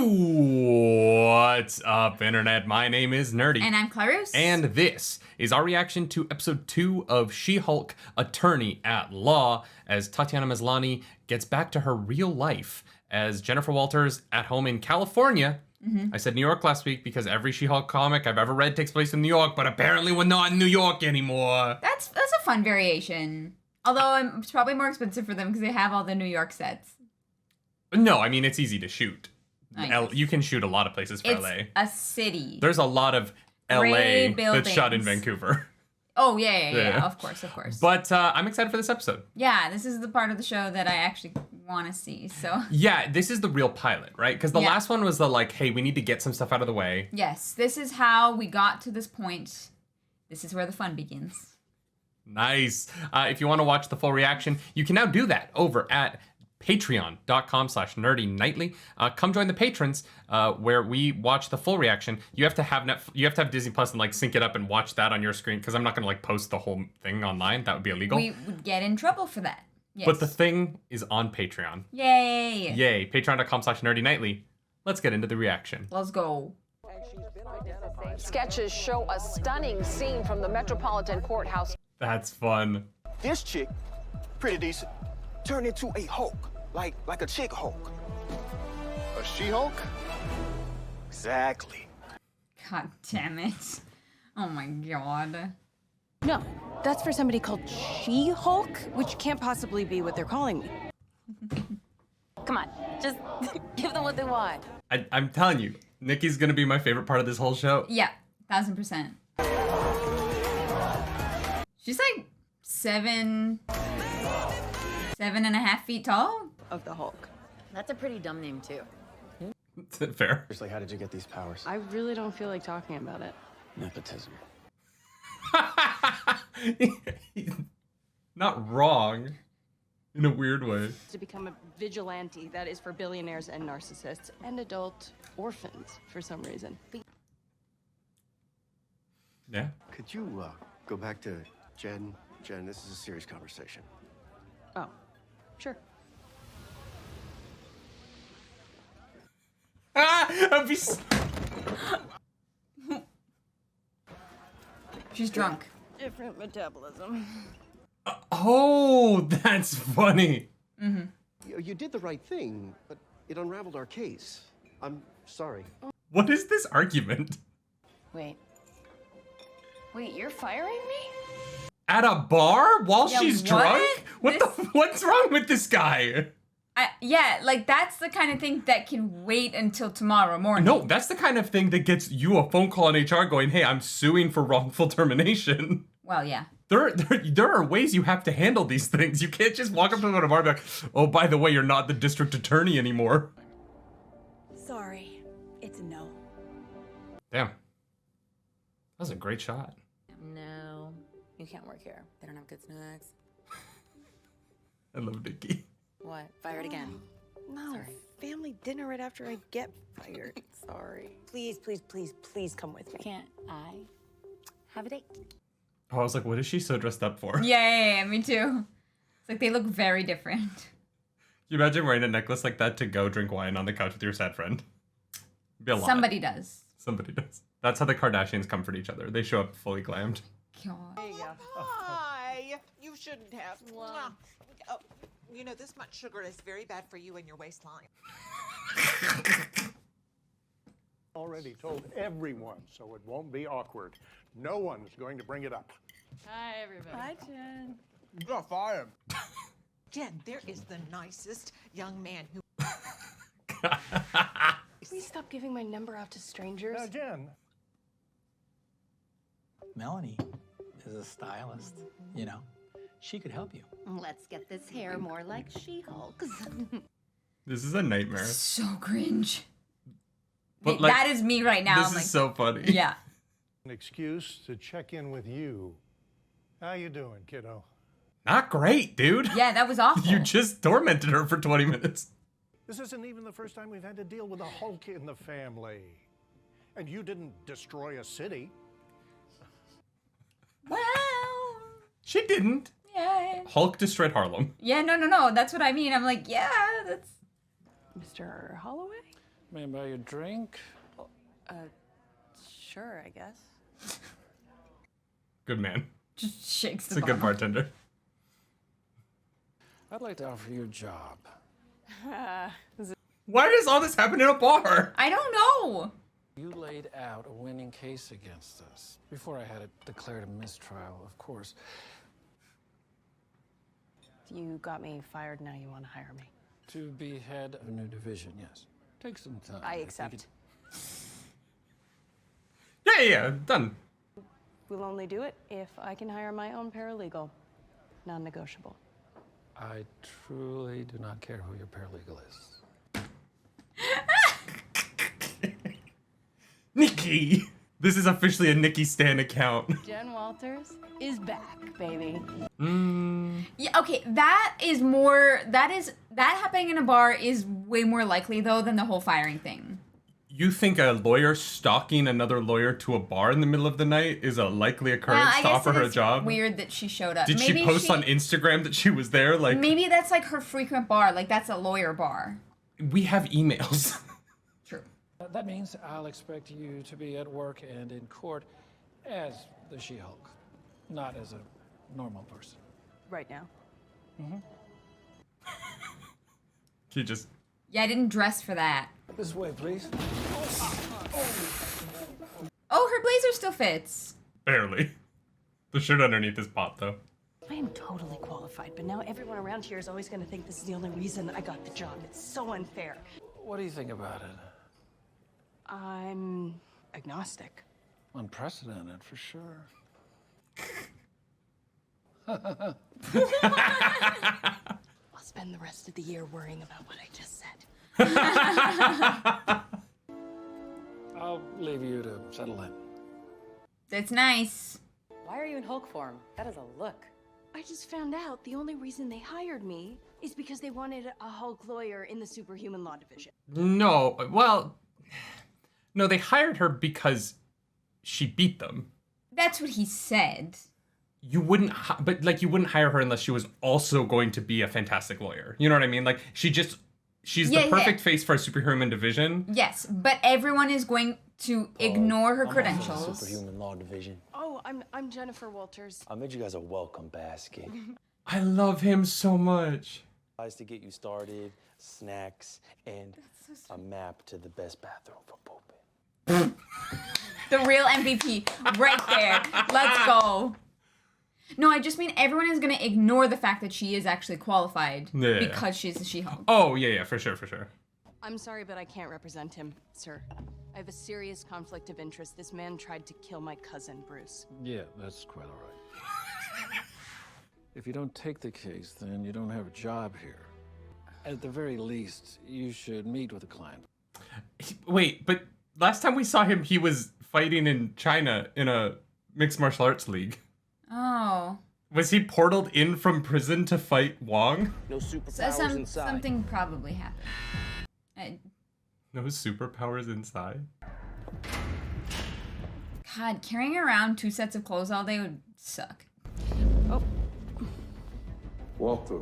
What's up, Internet? My name is Nerdy. And I'm Clarus. And this is our reaction to episode 2 of She-Hulk Attorney at Law, as Tatiana Maslany gets back to her real life as Jennifer Walters at home in California. I said New York last week because every She-Hulk comic I've ever read takes place in New York, but apparently we're not in New York anymore. That's a fun variation. Although it's probably more expensive for them because they have all the New York sets. No, I mean, it's easy to shoot. You can shoot a lot of places for LA. It's a city. There's a lot of LA that's shot in Vancouver. Oh, yeah, of course. But I'm excited for this episode. Yeah, this is the part of the show that I actually want to see, so. Yeah, this is the real pilot, right? Because the last one was the like, hey, we need to get some stuff out of the way. Yes, this is how we got to this point. This is where the fun begins. Nice. If you want to watch the full reaction, you can now do that over at patreon.com/nerdynightly. Come join the patrons where we watch the full reaction. You have to have Disney Plus and like sync it up and watch that on your screen because I'm not going to like post the whole thing online. That would be illegal. We would get in trouble for that. Yes. But the thing is on Patreon. Yay. Yay. Patreon.com/nerdynightly. Let's get into the reaction. Let's go. Sketches show a stunning scene from the Metropolitan Courthouse. That's fun. This chick, pretty decent, turned into a Hulk, like a chick Hulk. A She-Hulk? Exactly. God damn it. Oh my god. No, that's for somebody called She-Hulk, which can't possibly be what they're calling me. Come on, just give them what they want. I'm telling you, Nikki's gonna be my favorite part of this whole show. Yeah, 1000%. She's like 7.5 feet tall? Of the Hulk. That's a pretty dumb name, too. Fair. Seriously, how did you get these powers? I really don't feel like talking about it. Nepotism. Not wrong. In a weird way. To become a vigilante that is for billionaires and narcissists and adult orphans for some reason. Yeah. Could you go back to Jen? Jen, this is a serious conversation. Oh, sure. She's drunk. Different metabolism. Oh, that's funny. You did the right thing, but it unraveled our case. I'm sorry. What is this argument? Wait, you're firing me? At a bar while she's what? drunk? What's wrong with this guy? Yeah, like that's the kind of thing that can wait until tomorrow morning. No, that's the kind of thing that gets you a phone call on HR going, hey, I'm suing for wrongful termination. Well, yeah. There are ways you have to handle these things. You can't just walk up to them at a bar and be like, oh, by the way, you're not the district attorney anymore. Sorry, it's a no. Damn. That was a great shot. No, you can't work here. They don't have good snacks. I love Nikki. What? Fired again? No, Sorry. family dinner right after I get fired. Sorry. Please, come with me. Can't I have a date? Oh, I was like, what is she so dressed up for? Yeah, me too. It's like they look very different. Can you imagine wearing a necklace like that to go drink wine on the couch with your sad friend? It'd be a lot. Somebody does. Somebody does. That's how the Kardashians comfort each other. They show up fully glammed. God. Hi. You shouldn't have. Oh, you know, this much sugar is very bad for you and your waistline. Already told everyone, so it won't be awkward. No one's going to bring it up. Hi, everybody. Hi, Jen. You got fired. Jen, there is the nicest young man who... Please stop giving my number out to strangers. Now, Jen. Melanie is a stylist, you know. She could help you. Let's get this hair more like She-Hulk's. This is a nightmare. So cringe. But like, that is me right now. This I'm is like, so funny. Yeah. An excuse to check in with you. How you doing, kiddo? Not great, dude. Yeah, that was awful. You just tormented her for 20 minutes. This isn't even the first time we've had to deal with a Hulk in the family. And you didn't destroy a city. Well. She didn't. Yeah. Hulk destroyed Harlem. Yeah, no. That's what I mean. I'm like, yeah, that's... Mr. Holloway? May I buy you a drink? Sure, I guess. Good man. Just shakes the It's a good bottle. bartender. I'd like to offer you a job. Why does all this happen in a bar? I don't know. You laid out a winning case against us. Before I had it declared a mistrial, of course. You got me fired, now you want to hire me. To be head of a new division, yes. Take some time. I If we accept. Yeah, done. We'll only do it if I can hire my own paralegal. Non-negotiable. I truly do not care who your paralegal is. Nikki! This is officially a Nikki Stan account. Jen Walters is back, baby. Yeah, okay, that happening in a bar is way more likely though than the whole firing thing. You think a lawyer stalking another lawyer to a bar in the middle of the night is a likely occurrence I to guess offer it her a is job? Weird that she showed up. Did she post on Instagram that she was there? Like, Maybe that's like her frequent bar, like that's a lawyer bar. we have emails. True. That means I'll expect you to be at work and in court as the She-Hulk, not as a normal person. Right now. She just... Yeah, I didn't dress for that. This way, please. Oh, her blazer still fits. Barely. The shirt underneath is popped, though. I am totally qualified, but now everyone around here is always going to think this is the only reason I got the job. It's so unfair. What do you think about it? I'm agnostic. Unprecedented, for sure. I'll spend the rest of the year worrying about what I just said. I'll leave you to settle in. That's nice. Why are you in Hulk form? That is a look. I just found out the only reason they hired me is because they wanted a Hulk lawyer in the Superhuman Law Division. No, well... No, they hired her because she beat them. That's what he said. You wouldn't, you wouldn't hire her unless she was also going to be a fantastic lawyer. You know what I mean? Like, she's Yeah, the perfect face for a superhuman division. Yes, but everyone is going to ignore her credentials. Superhuman Law Division. Oh, I'm Jennifer Walters. I made you guys a welcome basket. I love him so much. To get you started, snacks, and a map to the best bathroom for pooping. The real MVP right there. Let's go. No, I just mean everyone is going to ignore the fact that she is actually qualified because she's a She-Hulk. Oh, yeah, for sure, for sure. I'm sorry, but I can't represent him, sir. I have a serious conflict of interest. This man tried to kill my cousin, Bruce. Yeah, that's quite all right. If you don't take the case, then you don't have a job here. At the very least, you should meet with the client. Wait, but last time we saw him, he was fighting in China in a mixed martial arts league. Oh. Was he portaled in from prison to fight Wong? No superpowers inside. Something probably happened. No superpowers inside? God, carrying around 2 sets of clothes all day would suck. Oh. Walter.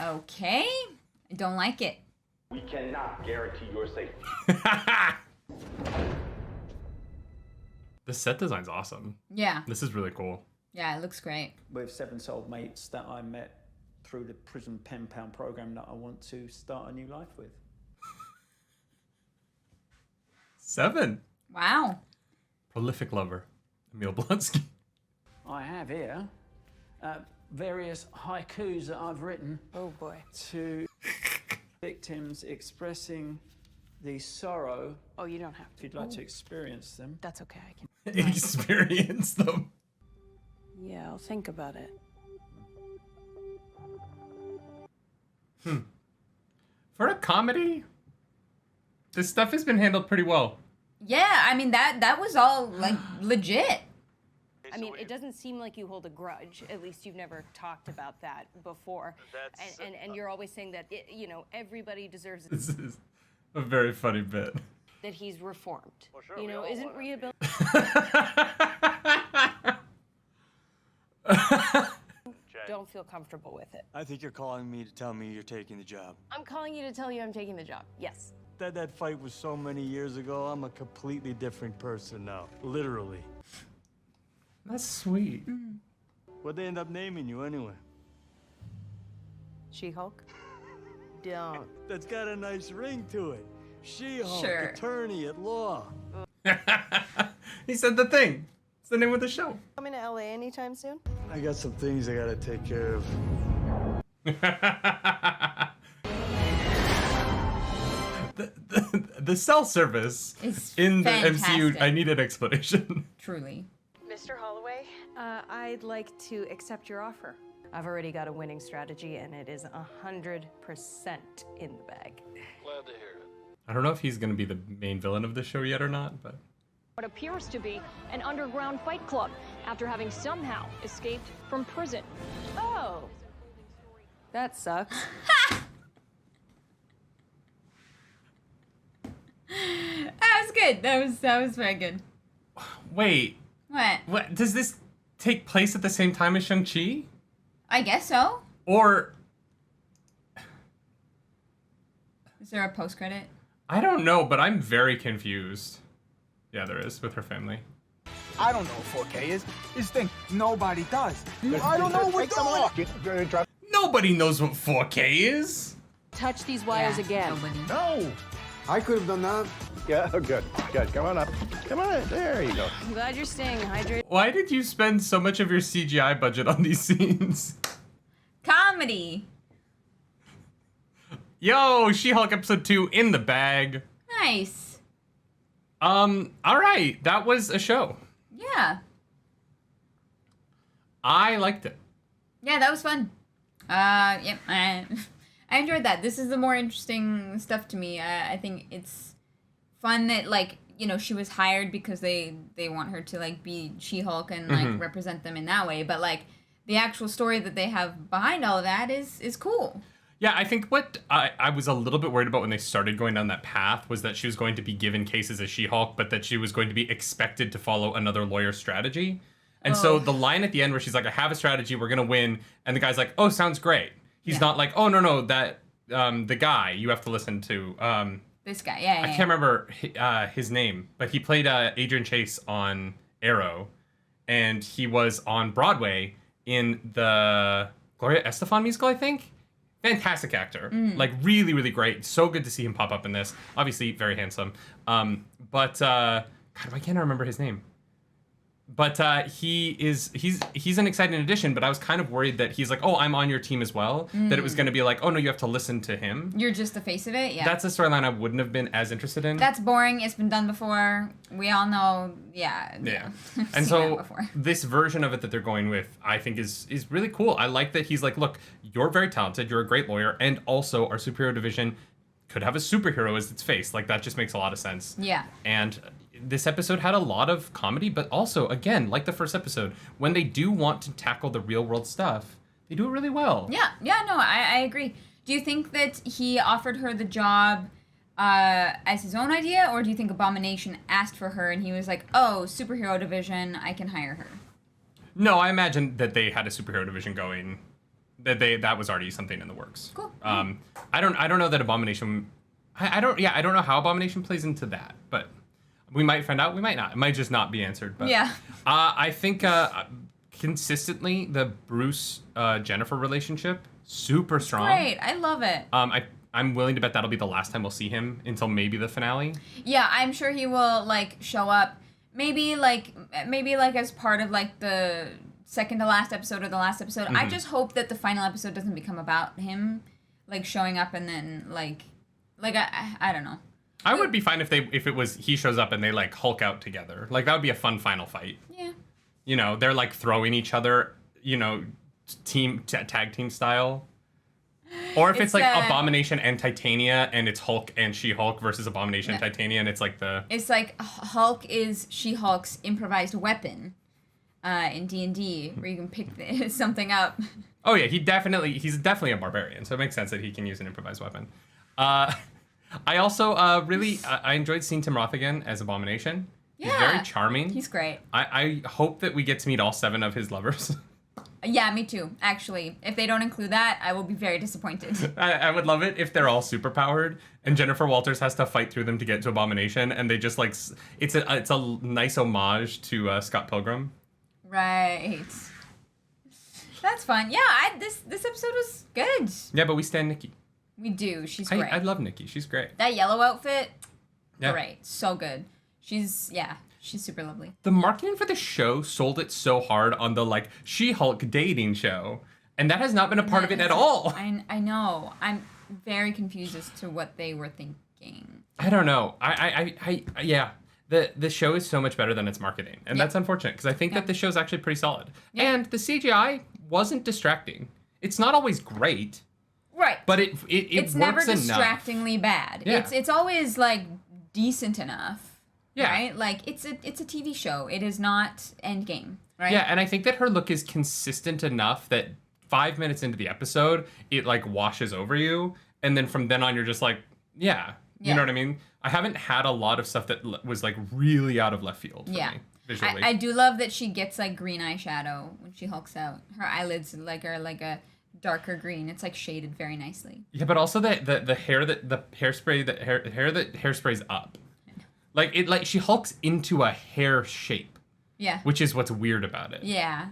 Okay. I don't like it. We cannot guarantee your safety. The set design's awesome. Yeah. This is really cool. Yeah, it looks great. With 7 soul mates that I met through the prison pen pal program that I want to start a new life with. 7. Wow. Prolific lover, Emil Blonsky. I have here various haikus that I've written. Oh boy. To victims expressing the sorrow. Oh, you don't have to. If you'd like to experience them. That's okay, I can. Experience them. Yeah, I'll think about it. For a comedy, this stuff has been handled pretty well. Yeah, I mean that was all like legit. I mean, it doesn't seem like you hold a grudge. At least you've never talked about that before. And you're always saying that everybody deserves This is a very funny bit. that he's reformed. Well, sure, Isn't rehabilitation? don't feel comfortable with it. I think you're calling me to tell me you're taking the job. I'm calling you to tell you I'm taking the job. Yes. That fight was so many years ago. I'm a completely different person now. Literally. That's sweet. What'd they end up naming you anyway? She-Hulk? Don't. That's got a nice ring to it. She-Hulk, Sure. attorney at law. He said the thing. It's the name of the show. Coming to LA anytime soon? I got some things I gotta take care of. The cell service It's in the fantastic. MCU, I need an explanation. Truly. Mr. Holloway? I'd like to accept your offer. I've already got a winning strategy, and it is 100% in the bag. Glad to hear it. I don't know if he's going to be the main villain of the show yet or not, but... What appears to be an underground fight club after having somehow escaped from prison. Oh, that sucks. That was good. That was very good. Wait. What? Does this take place at the same time as Shang-Chi? I guess so. Or... Is there a post credit? I don't know, but I'm very confused. Yeah, there is, with her family. I don't know what 4K is. This thing, nobody does. I don't know what we're doing. Nobody knows what 4K is. Touch these wires again. No. I could have done that. Yeah, good. Come on up. Come on. There you go. I'm glad you're staying hydrated. Why did you spend so much of your CGI budget on these scenes? Comedy. Yo, She-Hulk episode 2 in the bag. Nice. All right, that was a show. Yeah. I liked it. Yeah, that was fun. Yep. I enjoyed that. This is the more interesting stuff to me. I think it's fun that, like, you know, she was hired because they want her to, like, be She-Hulk and, like, represent them in that way. But, like, the actual story that they have behind all of that is cool. Yeah, I think what I was a little bit worried about when they started going down that path was that she was going to be given cases as She-Hulk, but that she was going to be expected to follow another lawyer's strategy. And so the line at the end where she's like, I have a strategy, we're going to win. And the guy's like, oh, sounds great. He's not like, oh, no, that the guy you have to listen to. This guy, yeah. I can't remember his name, but he played Adrian Chase on Arrow. And he was on Broadway in the Gloria Estefan musical, I think. Fantastic actor. Like, really, really great. So good to see him pop up in this. Obviously, very handsome. God, why can't I remember his name? But he's an exciting addition, but I was kind of worried that he's like, oh, I'm on your team as well. That it was going to be like, oh, no, you have to listen to him. You're just the face of it? Yeah. That's a storyline I wouldn't have been as interested in. That's boring. It's been done before. We all know, yeah. And so this version of it that they're going with, I think is really cool. I like that he's like, look, you're very talented. You're a great lawyer. And also our superhero division could have a superhero as its face. Like, that just makes a lot of sense. Yeah. And this episode had a lot of comedy, but also, again, like the first episode, when they do want to tackle the real world stuff, they do it really well. Yeah, no, I agree. Do you think that he offered her the job as his own idea, or do you think Abomination asked for her and he was like, oh, superhero division, I can hire her? No, I imagine that they had a superhero division going, that was already something in the works. Cool. I don't know that Abomination, I don't know how Abomination plays into that, but we might find out, we might not. It might just not be answered. But yeah. I think consistently the Bruce Jennifer relationship, super strong. Great, I love it. I'm willing to bet that'll be the last time we'll see him until maybe the finale. Yeah, I'm sure he will, like, show up. Maybe like as part of, like, the second to last episode or the last episode. I just hope that the final episode doesn't become about him, like, showing up and then, like I don't know. I would be fine if it was he shows up and they, like, Hulk out together. Like, that would be a fun final fight. Yeah. You know, they're, like, throwing each other, you know, tag team style. Or if it's like Abomination and Titania, and it's Hulk and She-Hulk versus Abomination and Titania, and it's like the... It's like Hulk is She-Hulk's improvised weapon in D&D, where you can pick something up. Oh yeah, he's definitely a barbarian, so it makes sense that he can use an improvised weapon. I also I enjoyed seeing Tim Roth again as Abomination. Yeah. He's very charming. He's great. I hope that we get to meet all 7 of his lovers. Yeah, me too. Actually, if they don't include that, I will be very disappointed. I would love it if they're all superpowered and Jennifer Walters has to fight through them to get to Abomination, and they just like it's a nice homage to Scott Pilgrim. Right. That's fun. Yeah, this episode was good. Yeah, but we stand Nikki. We do. She's great. I love Nikki. She's great. That yellow outfit, Yeah. great. So good. She's super lovely. The marketing for the show sold it so hard on the like She-Hulk dating show, and that has not been a part of it at all. I know. I'm very confused as to what they were thinking. I don't know. Yeah. The show is so much better than its marketing, and that's unfortunate because I think that the show's actually pretty solid. And the CGI wasn't distracting. It's not always great. Right. But it it's works never enough. distractingly bad. Yeah. It's always like decent enough. Yeah. Right? Like it's a TV show. It is not Endgame, right? Yeah, and I think that her look is consistent enough that 5 minutes into the episode, it like washes over you, and then from then on you're just like, yeah. You know what I mean? I haven't had a lot of stuff that was like really out of left field for me visually. I do love that she gets like green eyeshadow when she hulks out. Her eyelids are like a darker green. It's like shaded very nicely. Yeah, but also the hair that hairsprays up. Like she hulks into a hair shape. Yeah. Which is what's weird about it. Yeah.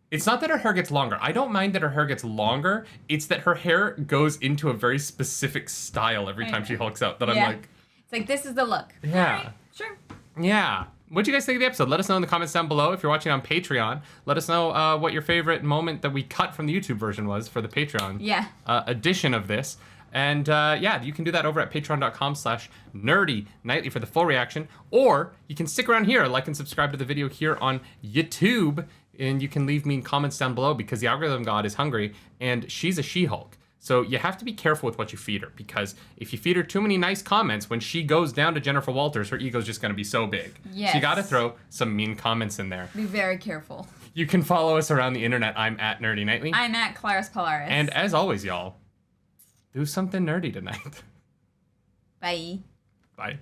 It's not that her hair gets longer. I don't mind that her hair gets longer. It's that her hair goes into a very specific style every time she hulks out that I'm like... It's like, this is the look. Yeah. Right, sure. Yeah. What'd you guys think of the episode? Let us know in the comments down below. If you're watching on Patreon, let us know what your favorite moment that we cut from the YouTube version was for the Patreon edition of this. And you can do that over at patreon.com/nerdynightly for the full reaction. Or you can stick around here, like and subscribe to the video here on YouTube. And you can leave me comments down below because the algorithm god is hungry and she's a She-Hulk. So you have to be careful with what you feed her, because if you feed her too many nice comments, when she goes down to Jennifer Walters, her ego's just going to be so big. Yes. So you got to throw some mean comments in there. Be very careful. You can follow us around the internet. I'm at Nerdy Nightly. I'm at Claris Polaris. And as always, y'all, do something nerdy tonight. Bye. Bye.